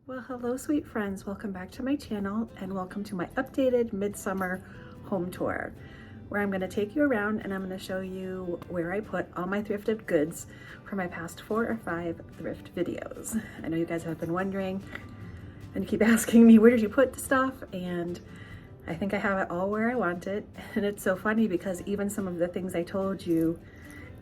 Well, hello sweet friends, welcome back to my channel and welcome to my updated midsummer home tour where I'm going to take you around and I'm going to show you where I put all my thrifted goods for my past 4 or 5 thrift videos. I know you guys have been wondering and keep asking me, where did you put the stuff? And I think I have it all where I want it. And it's so funny because even some of the things I told you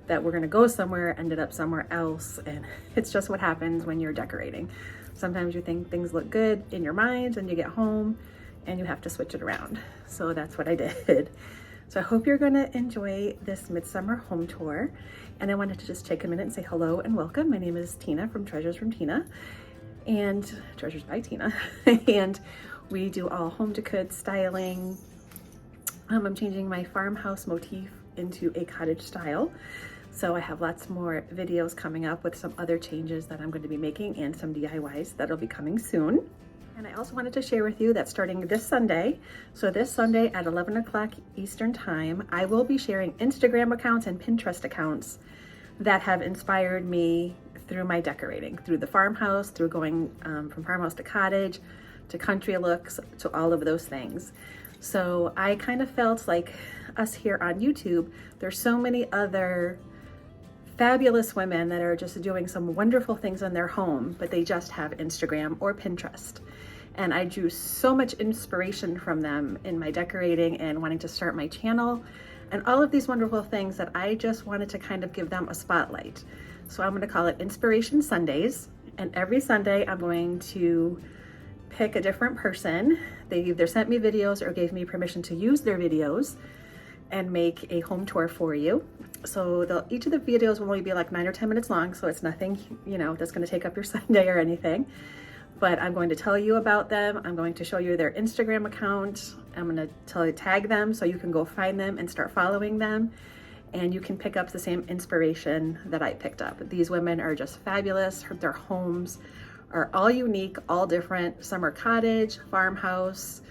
that we're going to go somewhere ended up somewhere else, and it's just what happens when you're decorating. Sometimes you think things look good in your mind and you get home and you have to switch it around. So that's what I did. So I hope you're going to enjoy this midsummer home tour. And I wanted to just take a minute and say hello and welcome. My name is Tina from Treasures from Tina and Treasures by Tina. And we do all home decor styling. I'm changing my farmhouse motif into a cottage style. So I have lots more videos coming up with some other changes that I'm going to be making and some DIYs that'll be coming soon. And I also wanted to share with you that starting this Sunday, so this Sunday at 11 o'clock Eastern time, I will be sharing Instagram accounts and Pinterest accounts that have inspired me through my decorating, through the farmhouse, through going from farmhouse to cottage, to country looks, to all of those things. So I kind of felt like us here on YouTube, there's so many other fabulous women that are just doing some wonderful things in their home, but they just have Instagram or Pinterest. And I drew so much inspiration from them in my decorating and wanting to start my channel and all of these wonderful things that I just wanted to kind of give them a spotlight. So I'm going to call it Inspiration Sundays. And every Sunday I'm going to pick a different person. They either sent me videos or gave me permission to use their videos and make a home tour for you. So each of the videos will only be like 9 or 10 minutes long, so it's nothing, you know, that's going to take up your Sunday or anything. But I'm going to tell you about them. I'm going to show you their Instagram account. I'm going to tag them so you can go find them and start following them. And you can pick up the same inspiration that I picked up. These women are just fabulous. Their homes are all unique, all different. Some are cottage, farmhouse.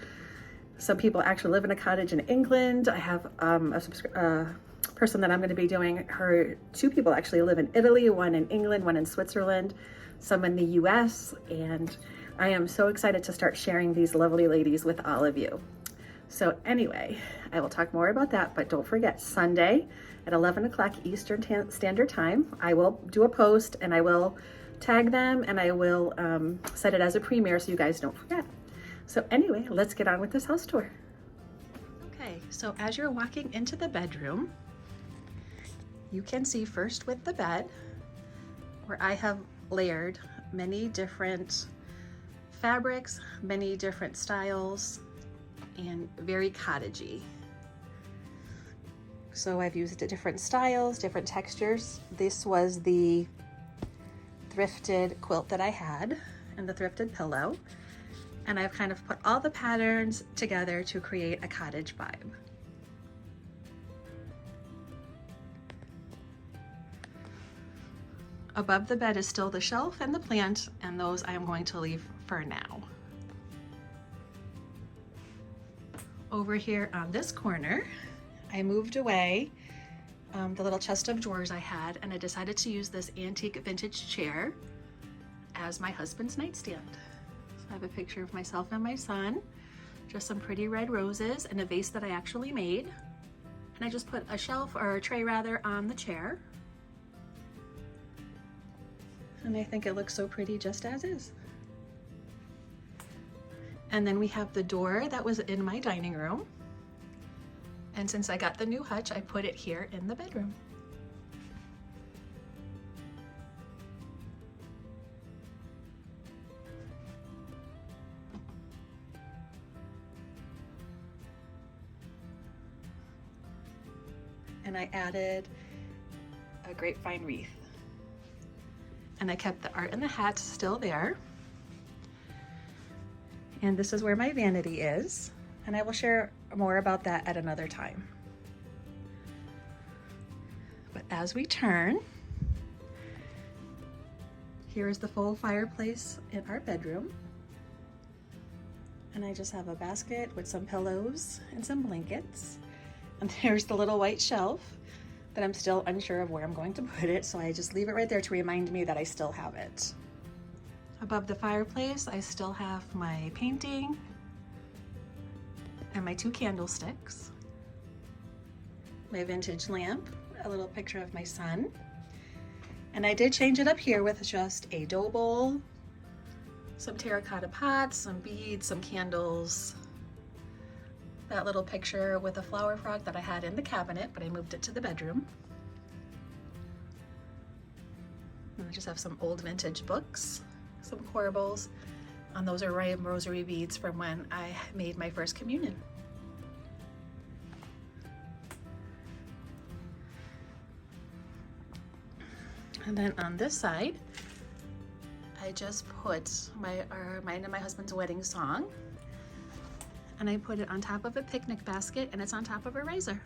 Some people actually live in a cottage in England. I have a person that I'm going to be doing, 2 people actually live in Italy, one in England, one in Switzerland, some in the US, and I am so excited to start sharing these lovely ladies with all of you. So anyway, I will talk more about that, but don't forget, Sunday at 11 o'clock Eastern Standard Time, I will do a post and I will tag them and I will set it as a premiere so you guys don't forget. So anyway, let's get on with this house tour. Okay, so as you're walking into the bedroom, you can see first with the bed where I have layered many different fabrics, many different styles, and very cottagey. So I've used different styles, different textures. This was the thrifted quilt that I had and the thrifted pillow. And I've kind of put all the patterns together to create a cottage vibe. Above the bed is still the shelf and the plant, and those I am going to leave for now. Over here on this corner, I moved away the little chest of drawers I had, and I decided to use this antique vintage chair as my husband's nightstand. So I have a picture of myself and my son, just some pretty red roses, and a vase that I actually made. And I just put a shelf, or a tray rather, on the chair. And I think it looks so pretty just as is. And then we have the door that was in my dining room. And since I got the new hutch, I put it here in the bedroom. And I added a grapevine wreath. And I kept the art and the hats still there. And this is where my vanity is. And I will share more about that at another time. But as we turn, here is the full fireplace in our bedroom. And I just have a basket with some pillows and some blankets. And there's the little white shelf that I'm still unsure of where I'm going to put it, so I just leave it right there to remind me that I still have it. Above the fireplace, I still have my painting and my 2 candlesticks, my vintage lamp, a little picture of my son. And I did change it up here with just a dough bowl, some terracotta pots, some beads, some candles, that little picture with a flower frog that I had in the cabinet, but I moved it to the bedroom. And I just have some old vintage books, some corbels, and those are rosary beads from when I made my first communion. And then on this side, I just put mine and my husband's wedding song, and I put it on top of a picnic basket, and it's on top of a razor.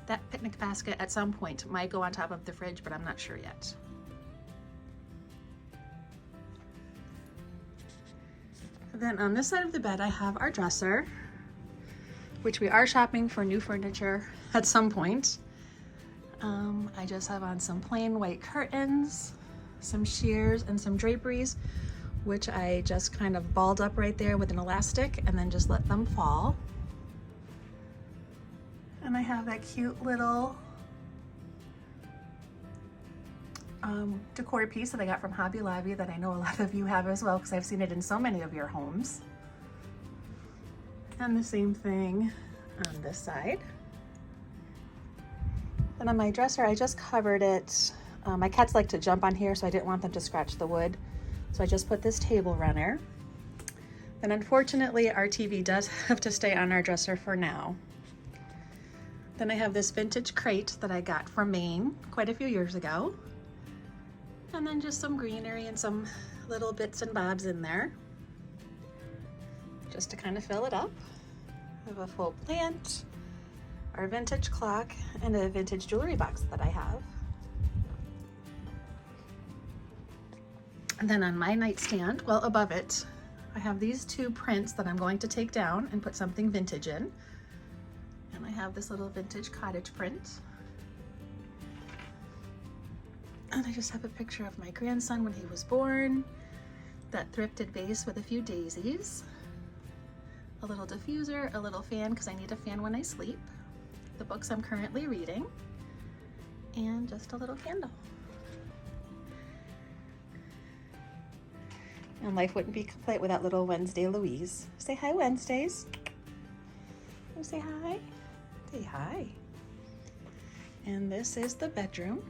That picnic basket at some point might go on top of the fridge, but I'm not sure yet. And then on this side of the bed, I have our dresser, which we are shopping for new furniture at some point. I just have on some plain white curtains, some sheers, and some draperies, which I just kind of balled up right there with an elastic and then just let them fall. And I have that cute little decor piece that I got from Hobby Lobby that I know a lot of you have as well, because I've seen it in so many of your homes. And the same thing on this side. And on my dresser, I just covered it. My cats like to jump on here, so I didn't want them to scratch the wood. So I just put this table runner. And unfortunately, our TV does have to stay on our dresser for now. Then I have this vintage crate that I got from Maine quite a few years ago. And then just some greenery and some little bits and bobs in there, just to kind of fill it up. I have a full plant, our vintage clock, and a vintage jewelry box that I have. And then on my nightstand, well, above it, I have these 2 prints that I'm going to take down and put something vintage in. And I have this little vintage cottage print. And I just have a picture of my grandson when he was born, that thrifted vase with a few daisies, a little diffuser, a little fan because I need a fan when I sleep, the books I'm currently reading, and just a little candle. And life wouldn't be complete without little Wednesday Louise. Say hi, Wednesdays. You say hi. Say hi. And this is the bedroom.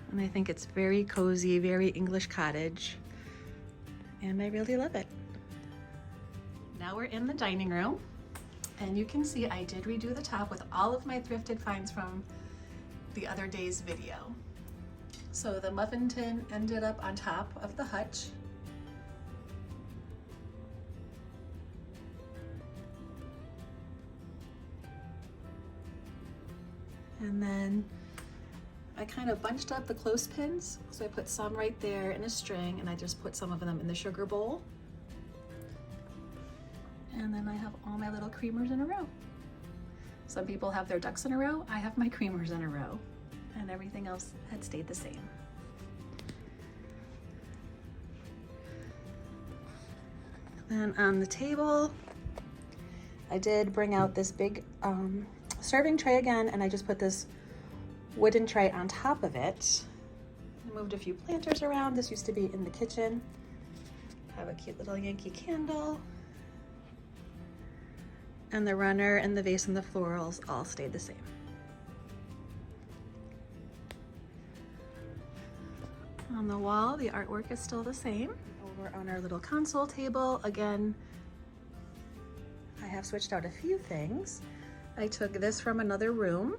And I think it's very cozy, very English cottage. And I really love it. Now we're in the dining room. And you can see I did redo the top with all of my thrifted finds from the other day's video. So the muffin tin ended up on top of the hutch. And then I kind of bunched up the clothespins. So I put some right there in a string, and I just put some of them in the sugar bowl. And then I have all my little creamers in a row. Some people have their ducks in a row. I have my creamers in a row. And everything else had stayed the same. Then on the table, I did bring out this big serving tray again, and I just put this wooden tray on top of it. I moved a few planters around. This used to be in the kitchen. I have a cute little Yankee candle. And the runner and the vase and the florals all stayed the same. On the wall, the artwork is still the same. Over on our little console table, again, I have switched out a few things. I took this from another room.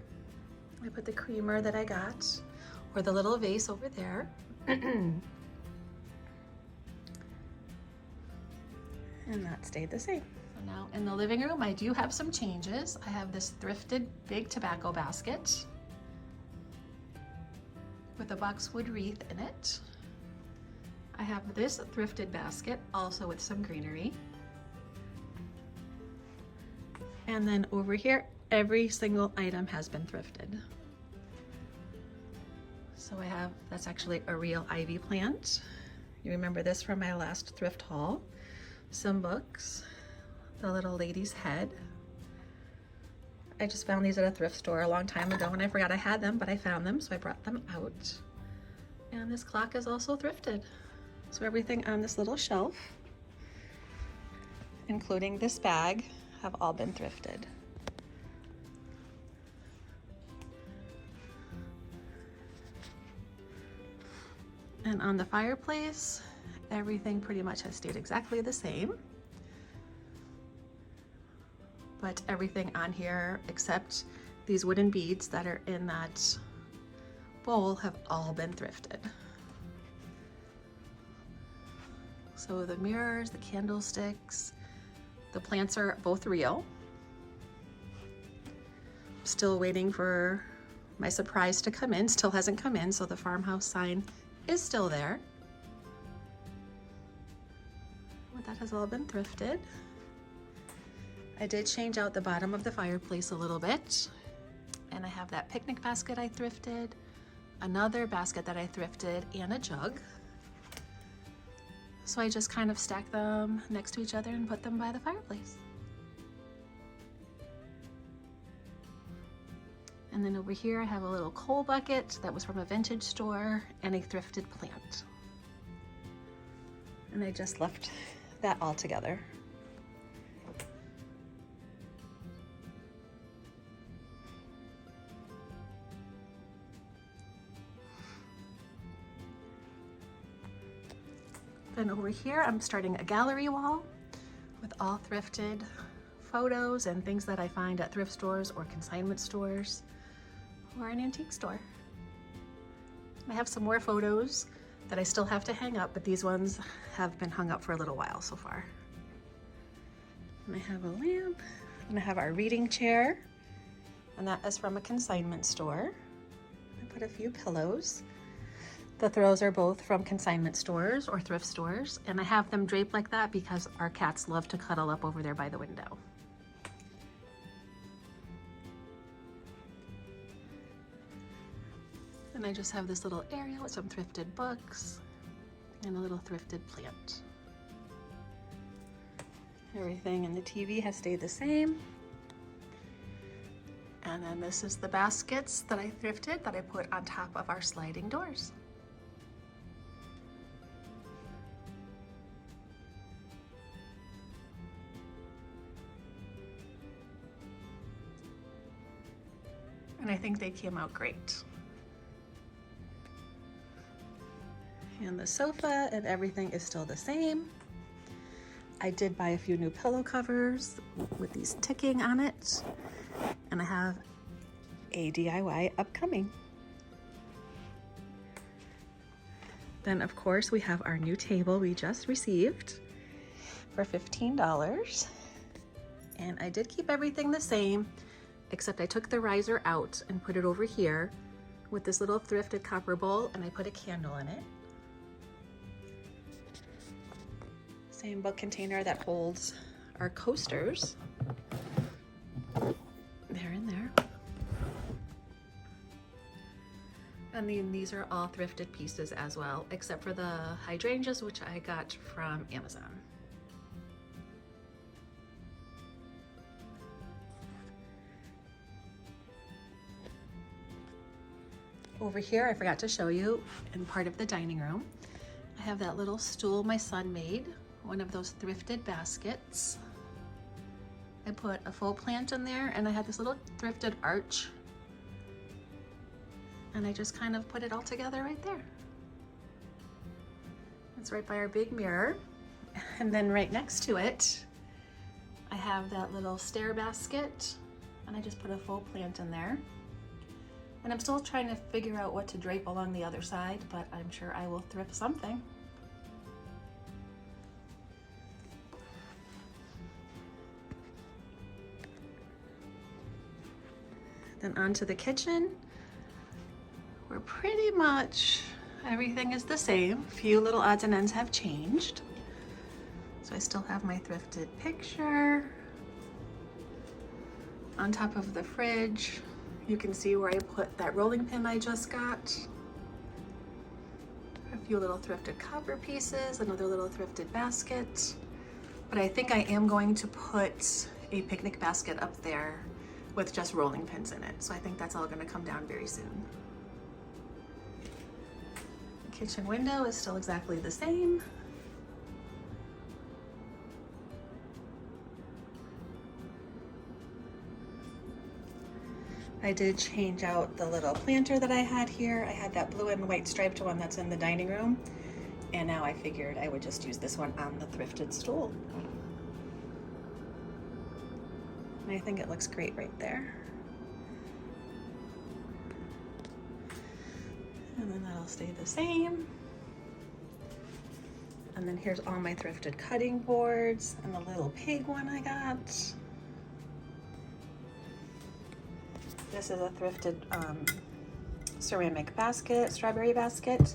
I put the creamer that I got, or the little vase over there. And that stayed the same. So now in the living room, I do have some changes. I have this thrifted big tobacco basket with a boxwood wreath in it. I have this thrifted basket also with some greenery. And then over here, every single item has been thrifted. So I have, that's actually a real ivy plant. You remember this from my last thrift haul. Some books, the little lady's head. I just found these at a thrift store a long time ago and I forgot I had them, but I found them, so I brought them out. And this clock is also thrifted. So everything on this little shelf, including this bag, have all been thrifted. And on the fireplace, everything pretty much has stayed exactly the same. But everything on here, except these wooden beads that are in that bowl, have all been thrifted. So the mirrors, the candlesticks, the plants are both real. Still waiting for my surprise to come in, still hasn't come in, so the farmhouse sign is still there. But that has all been thrifted. I did change out the bottom of the fireplace a little bit, and I have that picnic basket I thrifted, another basket that I thrifted, and a jug. So I just kind of stack them next to each other and put them by the fireplace. And then over here I have a little coal bucket that was from a vintage store and a thrifted plant. And I just left that all together. Then over here, I'm starting a gallery wall with all thrifted photos and things that I find at thrift stores or consignment stores or an antique store. I have some more photos that I still have to hang up, but these ones have been hung up for a little while so far. And I have a lamp, and I have our reading chair, and that is from a consignment store. I put a few pillows. The throws are both from consignment stores or thrift stores, and I have them draped like that because our cats love to cuddle up over there by the window. And I just have this little area with some thrifted books and a little thrifted plant. Everything in the TV has stayed the same. And then this is the baskets that I thrifted that I put on top of our sliding doors. And I think they came out great. And the sofa and everything is still the same. I did buy a few new pillow covers with these ticking on it. And I have a DIY upcoming. Then of course we have our new table we just received for $15. And I did keep everything the same, except I took the riser out and put it over here with this little thrifted copper bowl, and I put a candle in it. Same book container that holds our coasters. They're in there. And then these are all thrifted pieces as well, except for the hydrangeas, which I got from Amazon. Over here, I forgot to show you, in part of the dining room, I have that little stool my son made, one of those thrifted baskets. I put a faux plant in there, and I had this little thrifted arch, and I just kind of put it all together right there. It's right by our big mirror. And then right next to it, I have that little stair basket, and I just put a faux plant in there. And I'm still trying to figure out what to drape along the other side, but I'm sure I will thrift something. Then onto the kitchen, where pretty much everything is the same. A few little odds and ends have changed. So I still have my thrifted picture. On top of the fridge, you can see where I put that rolling pin I just got. A few little thrifted copper pieces, another little thrifted basket. But I think I am going to put a picnic basket up there with just rolling pins in it. So I think that's all gonna come down very soon. The kitchen window is still exactly the same. I did change out the little planter that I had here. I had that blue and white striped one that's in the dining room. And now I figured I would just use this one on the thrifted stool. And I think it looks great right there. And then that'll stay the same. And then here's all my thrifted cutting boards and the little pig one I got. This is a thrifted ceramic basket, strawberry basket,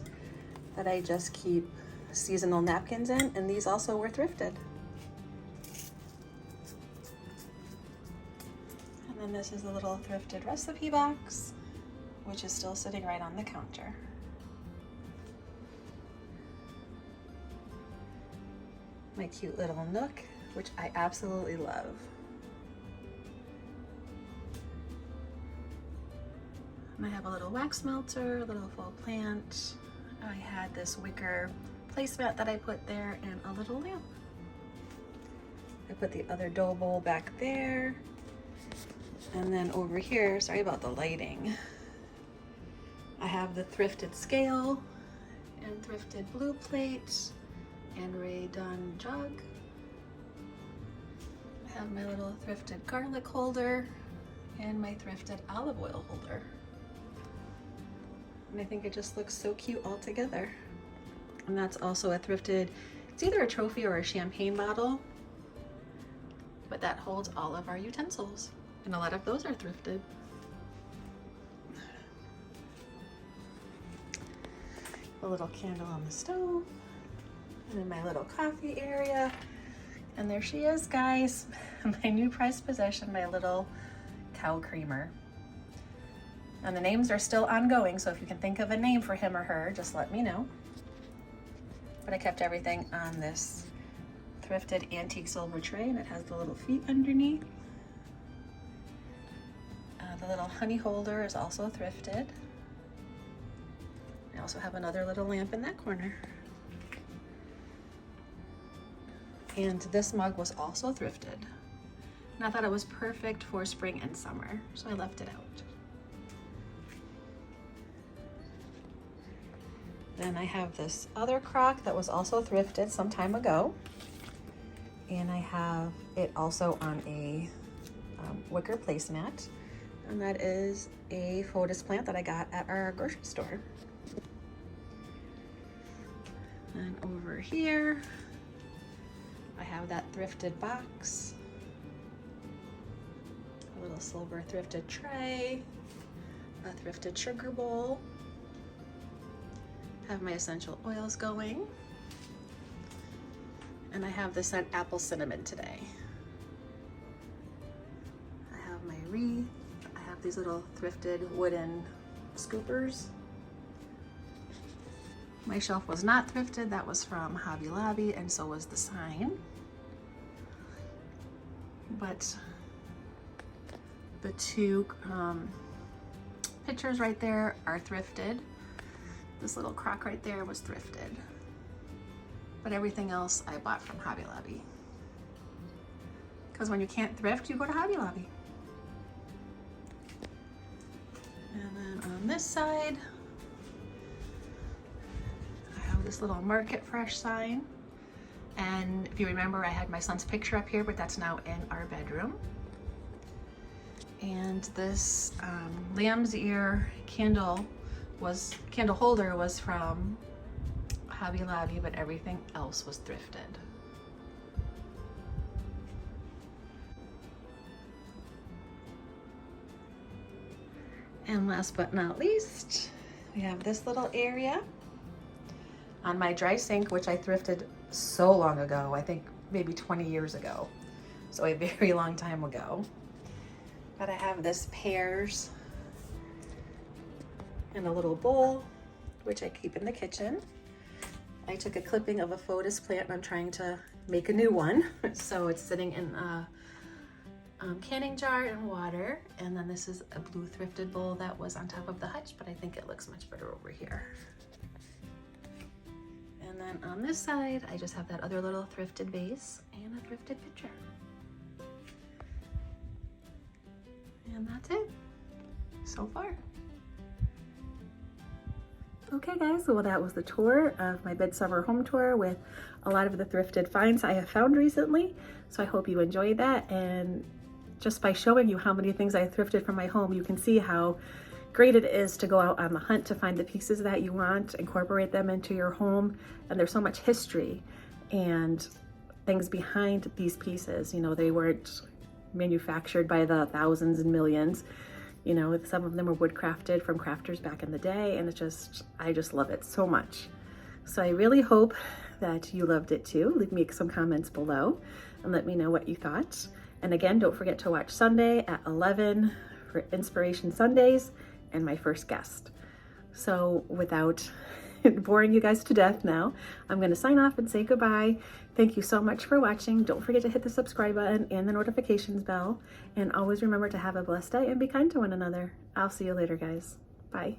that I just keep seasonal napkins in, and these also were thrifted. And then this is a little thrifted recipe box, which is still sitting right on the counter. My cute little nook, which I absolutely love. And I have a little wax melter, a little full plant. I had this wicker placemat that I put there and a little lamp. I put the other dough bowl back there. And then over here, sorry about the lighting, I have the thrifted scale and thrifted blue plate and Rae Dunn jug. I have my little thrifted garlic holder and my thrifted olive oil holder. And I think it just looks so cute all together. And that's also a thrifted, it's either a trophy or a champagne bottle, but that holds all of our utensils. And a lot of those are thrifted. A little candle on the stove. And then my little coffee area. And there she is, guys. My new prized possession, my little cow creamer. And the names are still ongoing, so if you can think of a name for him or her, just let me know. But I kept everything on this thrifted antique silver tray, and it has the little feet underneath. The little honey holder is also thrifted. I also have another little lamp in that corner. And this mug was also thrifted. And I thought it was perfect for spring and summer, so I left it out. Then I have this other crock that was also thrifted some time ago. And I have it also on a wicker placemat. And that is a photos plant that I got at our grocery store. And over here, I have that thrifted box. A little silver thrifted tray. A thrifted sugar bowl. Have my essential oils going. And I have the scent apple cinnamon today. I have my wreath. I have these little thrifted wooden scoopers. My shelf was not thrifted. That was from Hobby Lobby, and so was the sign. But the two pictures right there are thrifted. This little crock right there was thrifted. But everything else I bought from Hobby Lobby. Because when you can't thrift, you go to Hobby Lobby. And then on this side, I have this little Market Fresh sign. And if you remember, I had my son's picture up here, but that's now in our bedroom. And this lamb's ear candle holder was from Hobby Lobby, but everything else was thrifted. And last but not least, we have this little area on my dry sink, which I thrifted so long ago, I think maybe 20 years ago. So a very long time ago. But I have this pears in a little bowl, which I keep in the kitchen. I took a clipping of a photos plant and I'm trying to make a new one. So it's sitting in a canning jar and water. And then this is a blue thrifted bowl that was on top of the Hutch, but I think it looks much better over here. And then on this side, I just have that other little thrifted vase and a thrifted pitcher. And that's it so far. Okay guys, well that was the tour of my midsummer home tour with a lot of the thrifted finds I have found recently. So I hope you enjoyed that, and just by showing you how many things I thrifted from my home, you can see how great it is to go out on the hunt to find the pieces that you want, incorporate them into your home. And there's so much history and things behind these pieces. You know, they weren't manufactured by the thousands and millions. You know, some of them were woodcrafted from crafters back in the day, and I just love it so much. So I really hope that you loved it too. Leave me some comments below and let me know what you thought. And again, don't forget to watch Sunday at 11 for Inspiration Sundays and my first guest. So without boring you guys to death now, I'm going to sign off and say goodbye. Thank you so much for watching. Don't forget to hit the subscribe button and the notifications bell. And always remember to have a blessed day and be kind to one another. I'll see you later, guys. Bye.